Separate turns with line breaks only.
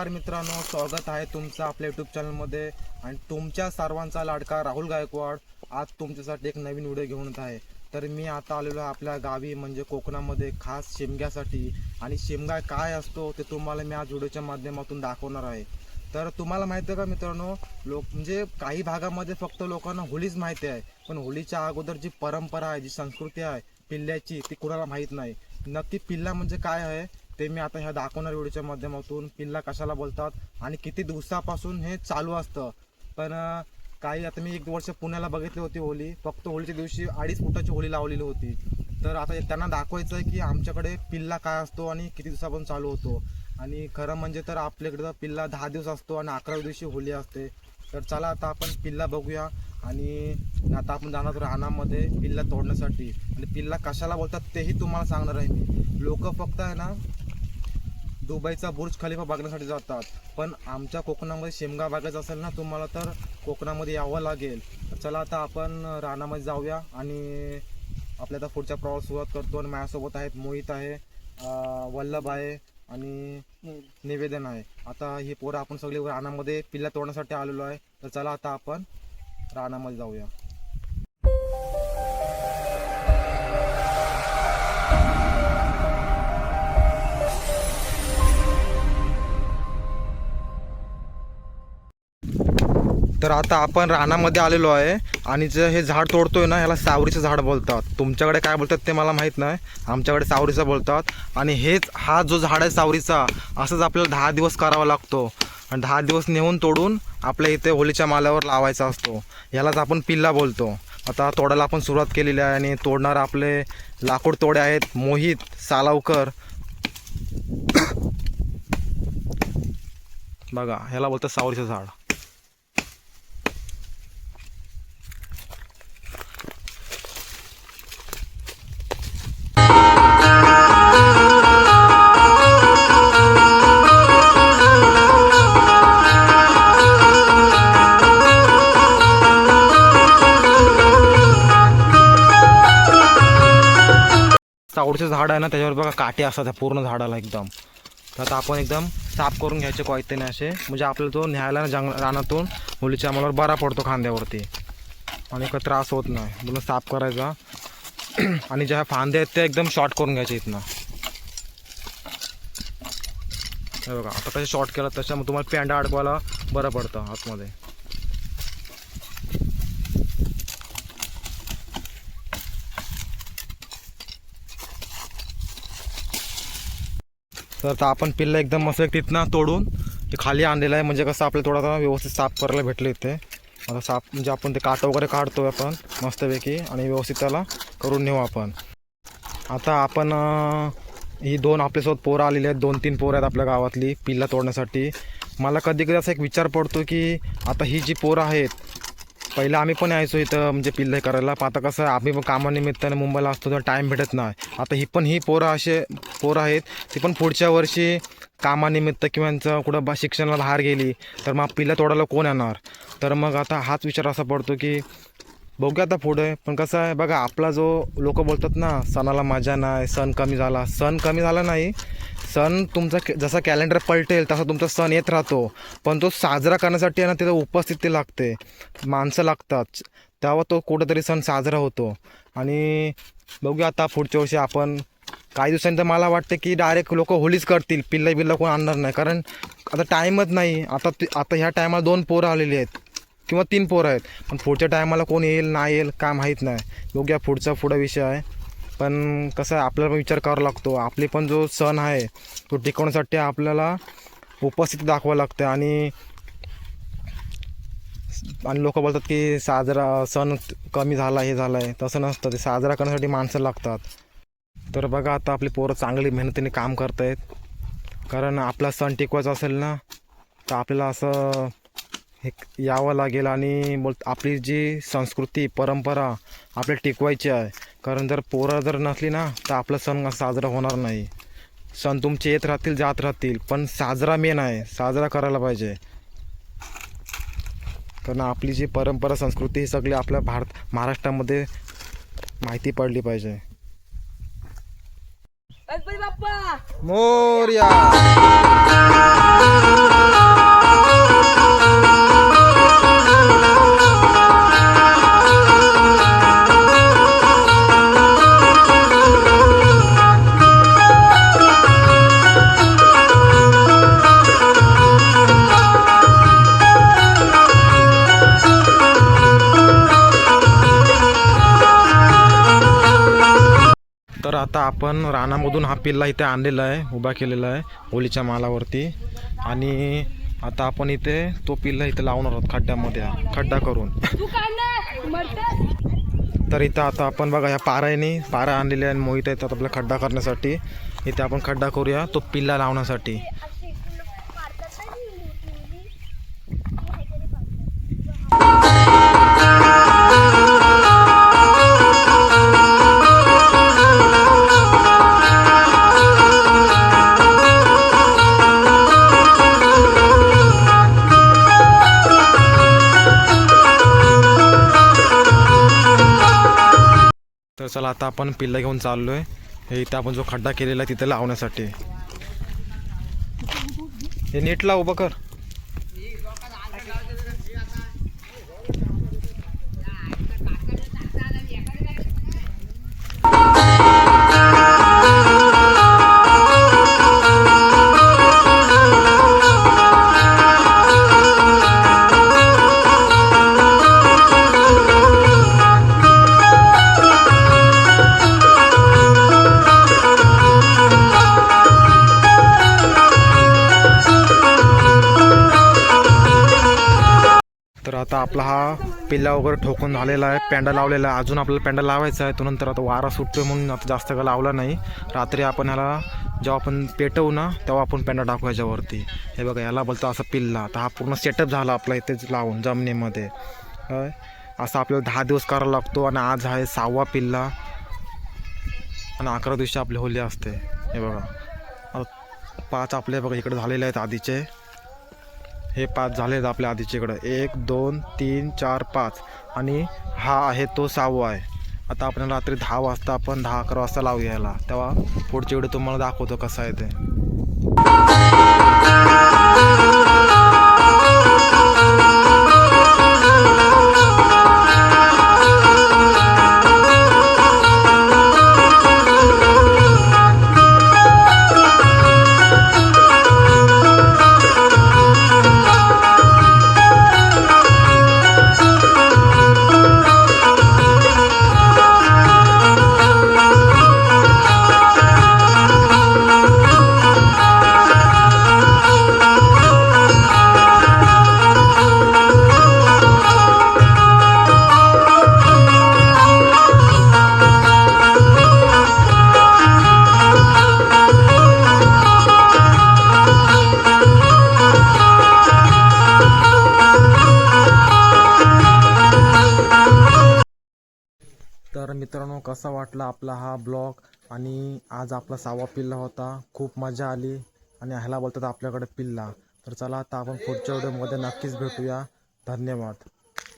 नमस्कार मित्रांनो, स्वागत आहे तुमचं आपल्या यूट्यूब चॅनलमध्ये. आणि तुमच्या सर्वांचा लाडका राहुल गायकवाड आज तुमच्यासाठी एक नवीन व्हिडिओ घेऊन येत आहे. तर मी आता आलेलो आहे आपल्या गावी म्हणजे कोकणामध्ये खास शिमग्यासाठी. आणि शिमगा काय असतो ते तुम्हाला मी आज व्हिडिओच्या माध्यमातून दाखवणार आहे. तर तुम्हाला माहिती आहे का मित्रांनो, म्हणजे काही भागामध्ये फक्त लोकांना होळीच माहिती आहे, पण होळीच्या अगोदर जी परंपरा आहे, जी संस्कृती आहे पिल्ल्याची, ती कुणाला माहीत नाही. नक्की पिल्ला म्हणजे काय आहे ते मी आता ह्या दाखवणार व्हिडिओच्या माध्यमातून. पिल्ला कशाला बोलतात आणि किती दिवसापासून हे चालू असतं. पण काही आता मी 1 वर्ष पुण्याला बघितली होती होळी, फक्त होळीच्या दिवशी 2.5 फुटाची होळी लावलेली होती. तर आता त्यांना दाखवायचं आहे की आमच्याकडे पिल्ला काय असतो आणि किती दिवसापासून चालू होतो. आणि खरं म्हणजे तर आपल्याकडे पिल्ला 10 दिवस असतो आणि 11व्या दिवशी होळी असते. तर चला आता आपण पिल्ला बघूया. आणि आता आपण जाणार रानामध्ये पिल्ला तोडण्यासाठी. आणि पिल्ला कशाला बोलतात तेही तुम्हाला सांगणार आहे मी. लोक फक्त आहे ना दुबईचा बुर्ज खलिफा बघण्यासाठी जातात, पण आमच्या कोकणामध्ये शिमगा बघायचा असेल ना तुम्हाला तर कोकणामध्ये यावं लागेल. तर चला आता आपण रानामध्ये जाऊया आणि आपल्या आता पुढच्या प्रवास सुरुवात करतो. आणि माझ्यासोबत आहेत मोहित आहे, वल्लभ आहे आणि निवेदन आहे. आता ही पोरं आपण सगळी रानामध्ये पिल्ला तोडण्यासाठी आलेलो आहे. तर चला आता आपण रानामध्ये जाऊया. तर आता आपण रानामध्ये आलेलो आहे आणि जे हे झाड तोडतोय ना, ह्याला सावरीचं झाड बोलतात. तुमच्याकडे काय बोलतात ते मला माहीत नाही, आमच्याकडे सावरीचं बोलतात. आणि हा जो झाड आहे सावरीचा, असंच आपल्याला 10 दिवस करावा लागतो. आणि 10 दिवस नेऊन तोडून आपल्या इथे होळीच्या माल्यावर लावायचा असतो. यालाच आपण पिल्ला बोलतो. आता तोडायला आपण सुरुवात केलेली आहे आणि तोडणारे आपले लाकूड तोडे आहेत मोहित सालावकर. बघा, ह्याला बोलतात सावरीचं झाड. सावरीचं झाड आहे ना, त्याच्यावर बघा काटे असतात त्या पूर्ण झाडाला एकदम. तर आता आपण एकदम साफ करून घ्यायचे कोयत्याने असे, म्हणजे आपल्याला तो न्यायला रानातून होळीच्या मालावर बरा पडतो खांद्यावरती आणि काही त्रास होत नाही. म्हणून साफ करायचा. आणि ज्या फांदे आहेत ते एकदम शॉर्ट करून घ्यायचे इथनं. हे बघा, आता कसे शॉर्ट केलं त्याच्यामुळे तुम्हाला पेंडा अडकवायला बरं पडतं आतमध्ये. तर आता आपण पिल्ला एकदम मस्त तिथनं तोडून ते खाली आणलेलं आहे, म्हणजे कसं आपल्याला थोडा व्यवस्थित साफ करायला भेटलं इथे. आता साफ म्हणजे आपण ते काटं वगैरे काढतो आपण मस्तपैकी आणि व्यवस्थित त्याला करून नेऊ आपण. आता आपण ही 2 आपल्यासोबत पोरं आलेली आहेत, 2-3 पोरं आहेत आपल्या गावातली पिल्ला तोडण्यासाठी. मला कधी कधी असा एक विचार पडतो की आता ही जी पोरं आहेत, पहिलं आम्ही पण यायचो इथं म्हणजे पिल्ले करायला, पण आता कसं आम्ही पण कामानिमित्ताने मुंबईला असतो तर टाईम भेटत नाही. आता ही पोरं असे पोरं आहेत, ती पण पुढच्या वर्षी कामानिमित्त किंवा यांचं कुठं शिक्षणाला बाहेर गेली तर मग पिल्ला तोडायला कोण येणार. तर मग आता हाच विचार असा पडतो की बघूया आता पुढे. पण कसं आहे बघा, आपला जो लोक बोलतात ना सणाला मजा नाही, सण कमी झाला. सण कमी झाला नाही, सण तुमचा जसा कॅलेंडर पलटेल तसा तुमचा सण येत राहतो. पण तो साजरा करण्यासाठी आहे ना, तिथं उपस्थिती लागते, माणसं लागतात, तेव्हा तो कुठंतरी सण साजरा होतो. आणि बघूया आता पुढच्या वर्षी आपण काही दिवसांनी तर मला वाटतं की डायरेक्ट लोक होळीच करतील, पिल्ला कोण आणणार नाही, कारण आता टाईमच नाही. आता ह्या टायमाला 2 पोरं आलेली आहेत किंवा 3 पोरं आहेत, पण पुढच्या टायमाला कोण येईल नाही येईल काय माहीत नाही. बघूया पुढचा विषय आहे. पण कसं आहे, आपल्याला पण विचार करावा लागतो. आपली पण जो सण आहे तो टिकवण्यासाठी आपल्याला उपस्थिती दाखवावं लागते. आणि लोक बोलतात की सण कमी झाला, हे झालं आहे, तसं नसतं. ते साजरा करण्यासाठी माणसं लागतात. तर बघा, आता आपली पोरं चांगली मेहनतीने काम करत आहेत, कारण आपला सण टिकवायचा असेल ना तर आपल्याला असं यावं लागेल. आणि आपली जी संस्कृती परंपरा आपल्याला टिकवायची आहे, कारण जर पोरं जर नसली ना तर आपला सण साजरा होणार नाही. सण तुमचे येत राहतील जात राहतील, पण साजरा मेन आहे, साजरा करायला पाहिजे. कारण आपली जी परंपरा संस्कृती ही सगळी आपल्या महाराष्ट्रामध्ये माहिती पडली पाहिजे.
गणपती बाप्पा
मोरया. तर आता आपण रानामधून हा पिल्ला इथे आणलेला आहे, उभा केलेला आहे होलीच्या मालावरती. आणि आता आपण इथे तो पिल्ला इथे लावणार आहोत खड्ड्यामध्ये, खड्डा करून. तर इथं आता आपण बघा या पारा आणलेल्या आणि मोहित येतात आपला खड्डा करण्यासाठी. इथे आपण खड्डा करूया तो पिल्ला लावण्यासाठी. तर चला आता आपण पिल्ला घेऊन चाललोय. हे इथं आपण जो खड्डा केलेला आहे तिथे लावण्यासाठी. हे नीटला उभं कर. तर आता आपला हा पिल्ला वगैरे ठोकून झालेला आहे, पेंडा लावलेला आहे. अजून आपल्याला पेंडा लावायचा आहे. तो नंतर आता वारा सुटतोय म्हणून आता जास्त का लावला नाही. रात्री आपण ह्याला जेव्हा आपण पेटवू ना तेव्हा आपण पेंडा टाकू याच्यावरती. हे बघा याला बोलतो असं पिल्ला. आता हा पूर्ण सेटअप झाला आपला इथेच लावून जमिनीमध्ये. असं आपल्याला 10 दिवस करावा लागतो. आणि आज आहे 6वा पिल्ला आणि 11 दिवशी आपली होली असते. हे बघा 5 आपले बघा इकडे झालेले आहेत आधीचे. हे 5 झाले आहेत आपल्या आधीच्या इकडं. 1 2 3 4 5 आणि हा आहे तो 6वा आहे. आता आपण रात्री 10 वाजता आपण 10-11 वाजता लावूया याला. तेव्हा पुढची व्हिडिओ तुम्हाला दाखवतो कसं आहे ते. तर मित्रांनो कसा वाटला आपला हा ब्लॉग. आणि आज आपला 6वा पिल्ला होता. खूप मजा आली. आणि ह्याला बोलतात आपल्याकडे पिल्ला. तर चला आता आपण पुढच्या व्हिडिओमध्ये नक्कीच भेटूया. धन्यवाद.